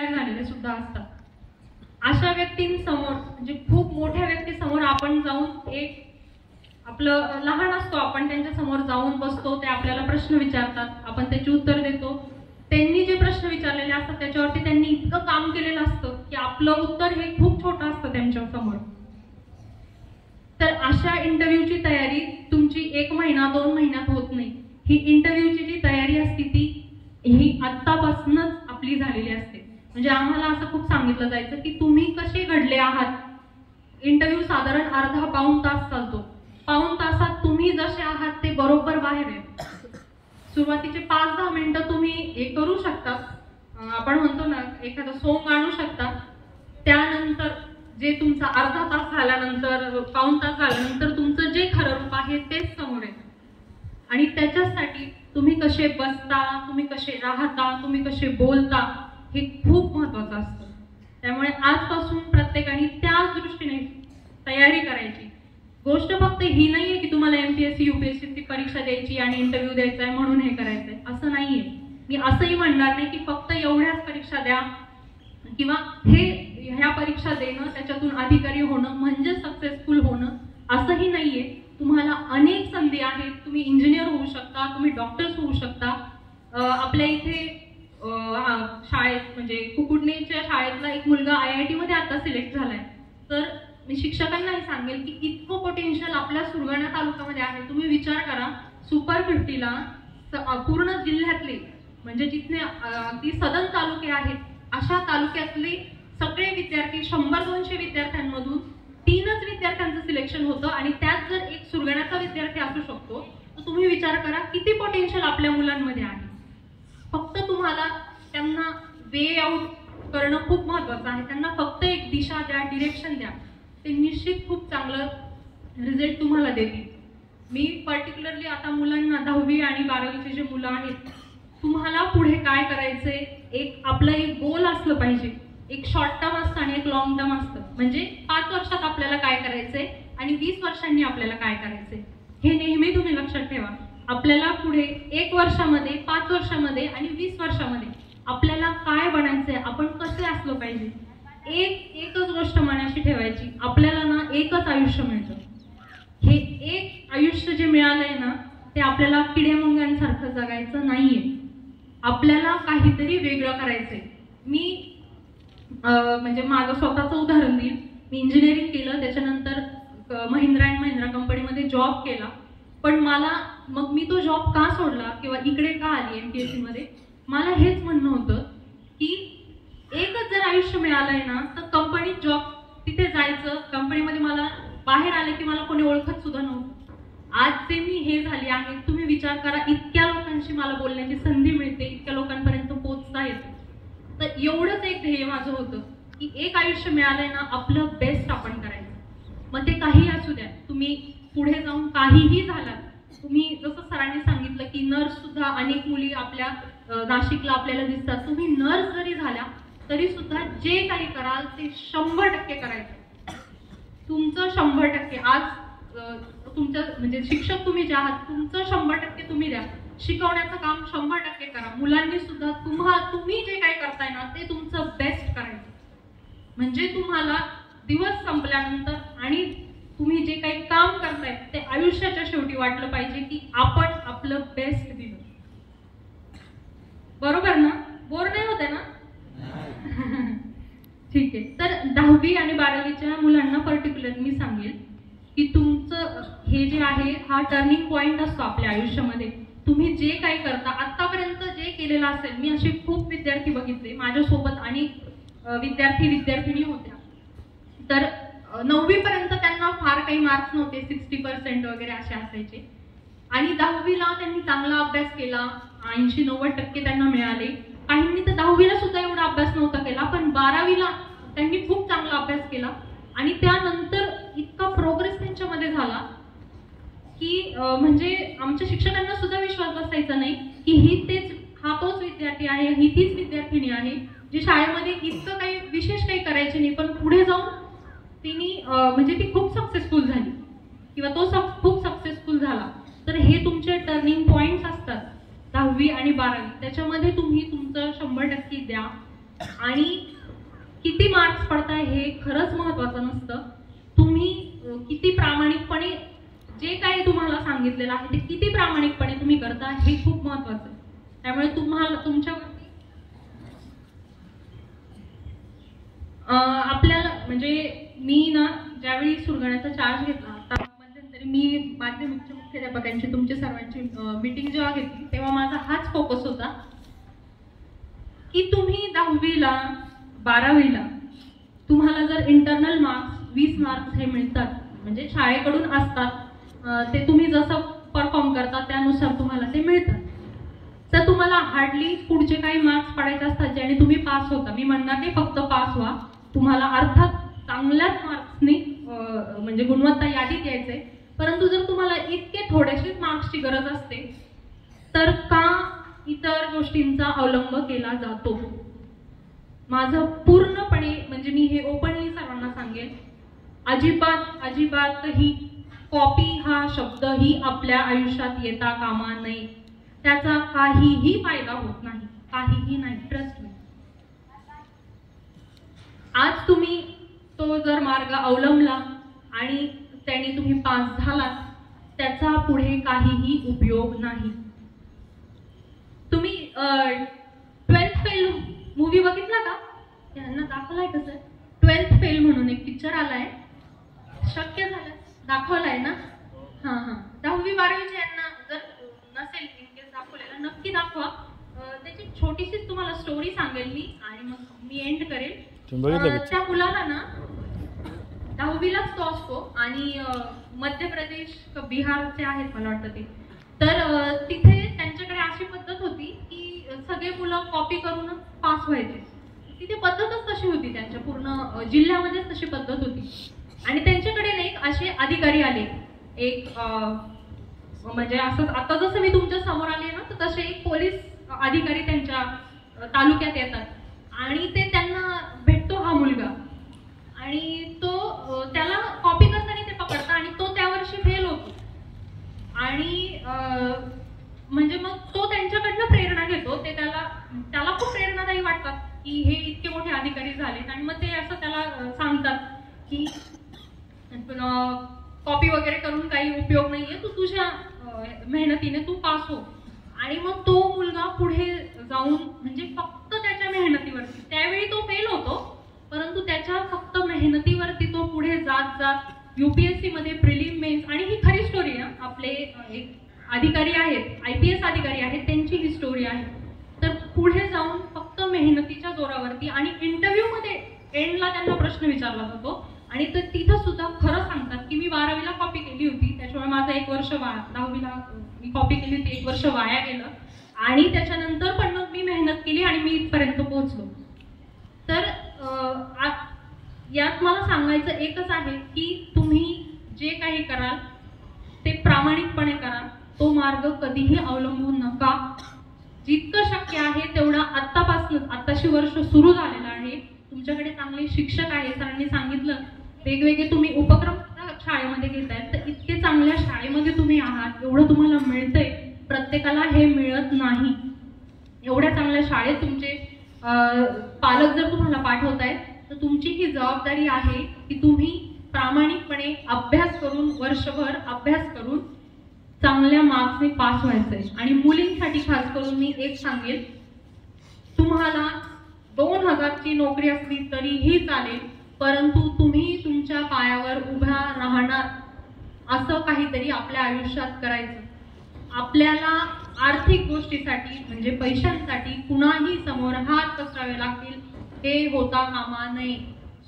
Expire झालेले सुद्धा असतात. अशा व्यक्तींसमोर म्हणजे खूप मोठ्या व्यक्तीसमोर आपण जाऊन एक आपलं लहान असतो, आपण त्यांच्या समोर जाऊन बसतो, ते आपल्याला प्रश्न विचारतात, आपण त्याची उत्तर देतो. त्यांनी जे प्रश्न विचारलेले असतात त्याच्यावरती त्यांनी इतकं काम केलेलं असतं की आपलं उत्तर हे खूप छोटं असतं त्यांच्या समोर. तर अशा इंटरव्ह्यूची तयारी तुमची 1 महिना 2 महिन्यात होत नाही. ही इंटरव्ह्यूची जी तयारी असते ती ही आत्तापासूनच आपली झालेली असते. म्हणजे आम्हाला असं खूप सांगितलं जायचं की तुम्ही कसे घडले आहात. इंटरव्ह्यू साधारण अर्धा पाऊण तास चालतो. पाऊण तासात तुम्ही जसे आहात ते बरोबर बाहेर आहे. सुरुवातीचे 5-10 मिनिटं तुम्ही हे करू शकता, आपण म्हणतो ना एखादं सोंग आणू शकता. त्यानंतर जे तुमचा अर्धा तास झाल्यानंतर पाऊण तास झाल्यानंतर तुमचं जे खरं रूप आहे तेच समोर येतं. आणि त्याच्यासाठी तुम्ही कसे बसता, तुम्ही कसे राहता, तुम्ही कसे बोलता हे खूप महत्त्वाचं असतं. त्यामुळे आजपासून प्रत्येकाने त्याच दृष्टीने तयारी करायची. गोष्ट फक्त ही नाहीये की तुम्हाला MPSC UPSC ची परीक्षा द्यायची आणि इंटरव्ह्यू द्यायचा आहे म्हणून हे करायचंय, असं नाहीये. मी असंही म्हणणार नाही की फक्त एवढ्याच परीक्षा द्या किंवा ह्या परीक्षा देणं त्याच्यातून अधिकारी होणं म्हणजे सक्सेसफुल होणं, असंही नाहीये. तुम्हाला अनेक संधी आहेत. तुम्ही इंजिनियर होऊ शकता, तुम्ही डॉक्टर्स होऊ शकता. आपल्या इथे शाळेत म्हणजे कुकुडणीच्या शाळेतला एक मुलगा IIT मध्ये आता सिलेक्ट झालाय. तर मी शिक्षकांनाही सांगेल की इतकं पोटेन्शियल आपल्या सुरगाणा तालुक्यामध्ये आहे. तुम्ही विचार करा, सुपर 50ला पूर्ण जिल्ह्यातले म्हणजे जिथे अगदी सदन तालुके आहेत अशा तालुक्यातले सगळे विद्यार्थी 100-200 विद्यार्थ्यांमधून 3च विद्यार्थ्यांचं सिलेक्शन होतं. आणि त्यात जर एक सुरगाण्याचा विद्यार्थी असू शकतो तर तुम्ही विचार करा किती पोटेन्शियल आपल्या मुलांमध्ये आहे. फक्त तुम्हाला त्यांना वे आउट करणं खूप महत्त्वाचं आहे. त्यांना फक्त एक दिशा द्या, डिरेक्शन द्या, ते निश्चित खूप चांगलं रिझल्ट तुम्हाला देतील. मी पर्टिक्युलरली आता मुलांना 10वी आणि 12वीचे जे मुलं आहेत, तुम्हाला पुढे काय करायचंय, एक आपलं एक गोल असलं पाहिजे. एक शॉर्ट टर्म असतं आणि एक लॉंग टर्म असतं. म्हणजे 5 वर्षात आपल्याला काय करायचंय आणि 20 वर्षांनी आपल्याला काय करायचंय हे नेहमी तुम्ही लक्षात ठेवा. आपल्याला पुढे 1 वर्षामध्ये, 5 वर्षामध्ये आणि 20 वर्षामध्ये आपल्याला काय बनायचंय, आपण कसे असलं पाहिजे, एकच गोष्ट मनाशी ठेवायची. आपल्याला ना एकच आयुष्य मिळतं. हे एक आयुष्य जे मिळालंय ना ते आपल्याला किड्यामुंग्यांसारखं जगायचं नाहीये. आपल्याला काहीतरी वेगळं करायचंय. मी म्हणजे माझं स्वतःचं उदाहरण देईल. मी इंजिनिअरिंग केलं, त्याच्यानंतर महिंद्रा अँड महिंद्रा कंपनीमध्ये जॉब केला. पण मग मी तो जॉब का सोडला किंवा इकडे का आली MPSC मध्ये, मला हेच म्हणणं होतं की एकच जर आयुष्य मिळालंय ना तर कंपनीत जॉब तिथे जायचं. कंपनीमध्ये मला बाहेर आले की मला कोणी ओळखत सुद्धा नव्हतं. आज जे मी हे झाली आहे, तुम्ही विचार करा, इतक्या लोकांशी मला बोलण्याची संधी मिळते, इतक्या लोकांपर्यंत पोहोचता येते. तर एवढंच एक ध्येय माझं होतं की एक आयुष्य मिळालंय ना, आपलं बेस्ट आपण करायचं. मग ते काही असू द्या, तुम्ही पुढे जाऊन काहीही झालात. तुम्ही जसं सरांनी सांगितलं की नर्स सुद्धा अनेक मुली आपल्या नाशिकला आपल्याला दिसतात. तुम्ही नर्स जरी झाल्या तरी सुद्धा जे काही कराल ते 100% करायचं. तुमचं 100%. आज तुमचं म्हणजे शिक्षक तुम्ही जे आहात तुमचं 100% तुम्ही द्या. शिकवण्याचं काम 100% करा. मुलांनी सुद्धा तुम्ही जे काही करताय ना ते तुमचं बेस्ट करायचं. म्हणजे तुम्हाला दिवस संपल्यानंतर आणि तुम्ही जे काही काम करताय ते आयुष्याच्या शेवटी वाटलं पाहिजे की आपण आपलं बेस्ट दिलं. बरोबर ना? बोर नाही होते ना? ठीक आहे. तर 10वी आणि 12वीच्या मुलांना पर्टिक्युलर मी सांगेल की तुमचं हे जे आहे हा टर्निंग पॉइंट असतो आपल्या आयुष्यामध्ये. तुम्ही जे काही करता आतापर्यंत जे केलेलं असेल, मी असे खूप विद्यार्थी बघितले माझ्यासोबत आणि विद्यार्थिनी होत्या. तर 9वी पर्यंत त्यांना फार काही मार्क्स नव्हते, 60% वगैरे असे असायचे. आणि 10वीला त्यांनी चांगला अभ्यास केला, 80-90% त्यांना मिळाले. काहींनी तर 10वीला सुद्धा एवढा अभ्यास नव्हता केला, पण 12वीला त्यांनी खूप चांगला अभ्यास केला. आणि त्यानंतर इतका प्रोग्रेस त्यांच्यामध्ये झाला की म्हणजे आमच्या शिक्षकांना सुद्धा विश्वास बसायचा नाही की हा तोच विद्यार्थी आहे, ही तीच विद्यार्थिनी आहे जी शाळेमध्ये इतकं काही विशेष काही करायचे नाही, पण पुढे जाऊन म्हणजे ती खूप सक्सेसफुल झाली किंवा तो खूप सक्सेसफुल झाला. तर हे तुमचे टर्निंग पॉइंट्स असतात 10वी आणि 12वी. त्याच्यामध्ये तुम्ही तुमचं 100% द्या. आणि किती मार्क्स पडताय हे खरंच महत्वाचं नसतं, तुम्ही किती प्रामाणिकपणे जे काही तुम्हाला सांगितलेलं आहे ते किती प्रामाणिकपणे तुम्ही करता हे खूप महत्वाचं आहे. त्यामुळे तुम्हाला तुमच्यावरती आपल्याला म्हणजे मी ना ज्यावेळी सुरगण्याचा चार्ज घेतला, आता मध्यंतरी मी माध्यमिकच्या मुख्याध्यापकांची तुमच्या सर्वांची मीटिंग जेव्हा घेतली तेव्हा माझा हाच फोकस होता की तुम्ही 10वीला 12वीला तुम्हाला जर इंटरनल मार्क्स 20 मार्क्स हे मिळतात, म्हणजे शाळेकडून असतात, ते तुम्ही जसं परफॉर्म करता त्यानुसार तुम्हाला ते मिळतात, तर तुम्हाला हार्डली पुढचे काही मार्क्स पडायचे असतात ज्याने तुम्ही पास होता. मी म्हणणार की फक्त पास व्हा, तुम्हाला अर्थात चांगल्याच मार्क्सनी म्हणजे गुणवत्ता यादीत यायचंय, परंतु जर तुम्हाला इतके थोडेसे मार्क्सची गरज असते तर का इतर गोष्टींचा अवलंब केला जातो? माझं पूर्णपणे म्हणजे मी हे ओपनली सर्वांना सांगेन, अजिबातही कॉपी हा शब्द ही आपल्या आयुष्यात येता कामा नये. त्याचा काहीही फायदा होत नाही, काहीही नाही. Trust me. आज तुम्ही तो जर मार्ग अवलंबला आणि त्याने तुम्ही पास झालात, त्याचा पुढे काहीही उपयोग नाही. तुम्ही 12th फेल मूवी बघितला का? यांना दाखवलाय कसं? 12th फेल म्हणून एक पिक्चर आलाय, शक्य झालं दाखवलाय ना? हां 10वी 12वीच्या यांना जर नसेल इनकेस दाखवलेला नक्की दाखवा. त्याची छोटीशीच तुम्हाला स्टोरी सांगेल मी आणि मग मी एंड करेल. त्या मुलाला ना 10वीलाच तो असतो आणि मध्य प्रदेश बिहारचे आहेत मला वाटतं ते. तर तिथे त्यांच्याकडे अशी पद्धत होती की सगळे मुलं कॉपी करून पास व्हायचे. तिथे पद्धतच तशी होती, त्यांच्या पूर्ण जिल्ह्यामध्येच तशी पद्धत होती. आणि त्यांच्याकडे एक असे अधिकारी आले, एक म्हणजे असं आता जसं मी तुमच्या समोर आले ना, तर तसे एक पोलीस अधिकारी त्यांच्या तालुक्यात येतात आणि ते त्यांना भेटतो हा मुलगा आणि तो त्याला कॉपी करताना ते पकडतात आणि तो त्या वर्षी फेल होतो. आणि म्हणजे मग तो त्यांच्याकडनं प्रेरणा घेतो, ते त्याला खूप प्रेरणादायी वाटतात की हे इतके मोठे अधिकारी झालेत आणि मग ते असं त्याला सांगतात की कॉपी वगैरे करून काही उपयोग नाहीये, तू तुझ्या मेहनतीने तू पास हो. आणि मग तो मुलगा पुढे जाऊन म्हणजे फक्त त्याच्या मेहनतीवरती, त्यावेळी तो फेल होतो परंतु त्याच्या फक्त मेहनतीवरती तो पुढे जात जात UPSC मध्ये प्रिलिम मेन्स, आणि ही खरी स्टोरी आहे, आपले एक अधिकारी आहेत IPS अधिकारी आहेत त्यांची ही स्टोरी आहे. तर पुढे जाऊन फक्त मेहनतीच्या जोरावरती आणि इंटरव्ह्यू मध्ये एंडला त्यांना प्रश्न विचारला जातो आणि तर तिथं सुद्धा खरं सांगतात की मी 12वीला कॉपी केली होती, त्याच्यामुळे माझं 1 वर्ष 10वीला मी कॉपी केली होती, 1 वर्ष वाया गेलं आणि त्याच्यानंतर पण मग मी मेहनत केली आणि मी इथपर्यंत पोहोचलो. तर यात मला सांगायचं एकच आहे की तुम्ही जे काही कराल ते प्रामाणिकपणे करा, तो मार्ग कधीही अवलंबू नका. जितकं शक्य आहे तेवढा आत्तापासून, आत्ताशी वर्ष सुरू झालेलं आहे, तुमच्याकडे चांगले शिक्षक आहे, सरांनी सांगितलं वेगवेगळे तुम्ही उपक्रम शाळेमध्ये घेताय, तर इतके चांगल्या शाळेमध्ये तुम्ही आहात, एवढं तुम्हाला मिळतंय, प्रत्येकाला हे मिळत नाही. एवढ्या चांगल्या शाळेत तुमचे पालक जर तुम्हाला पाठवतायत तर तुमची ही जबाबदारी आहे की तुम्ही प्रामाणिकपणे अभ्यास करून, वर्षभर अभ्यास करून चांगल्या मार्क्सने पास व्हायचंय. आणि मुलींसाठी खास करून मी एक सांगेल, तुम्हाला 2000ची नोकरी असली तरीही चालेल, परंतु तुम्ही तुमच्या पायावर उभा राहणार असं काहीतरी आपल्या आयुष्यात करायचं. आपल्याला आर्थिक गोष्टीसाठी म्हणजे पैशांसाठी कुणाही समोर हात पसरावे लागतील हे होता कामा नये.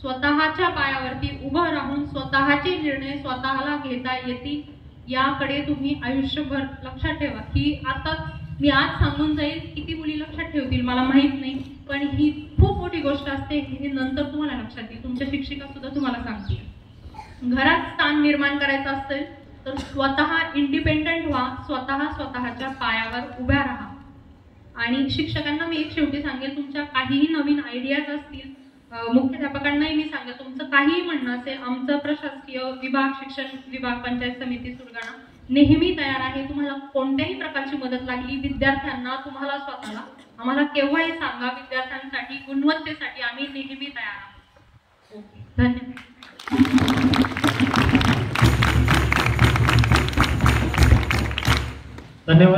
स्वतःच्या पायावरती उभं राहून स्वतःचे निर्णय स्वतःला घेता येतील याकडे तुम्ही आयुष्यभर लक्षात ठेवा. ही आता मी आज सांगून जाईल, किती मुली लक्षात ठेवतील मला माहित नाही, पण ही खूप मोठी गोष्ट असते, ही नंतर तुम्हाला लक्षात येईल. तुमच्या शिक्षिका सुद्धा तुम्हाला सांगतील. घरात स्थान निर्माण करायचं असेल तर स्वतः इंडिपेंडंट व्हा, स्वतःच्या पायावर उभ्या राहा. आणि शिक्षकांना मी एक शेवटी सांगेल, तुमच्या काहीही नवीन आयडियाज असतील, मुख्याध्यापकांनाही मी सांगेल, तुमचं काहीही म्हणणं असेल, आमचं प्रशासकीय विभाग, शिक्षण विभाग, पंचायत समिती सुरगाणा नेहमी तयार आहे. तुम्हाला कोणत्याही प्रकारची मदत लागली, विद्यार्थ्यांना, तुम्हाला स्वतःला आम्हाला केव्हाही सांगा, विद्यार्थ्यांसाठी गुणवत्तेसाठी आम्ही नेहमी तयार आहोत. ओके, धन्यवाद. धन्यवाद.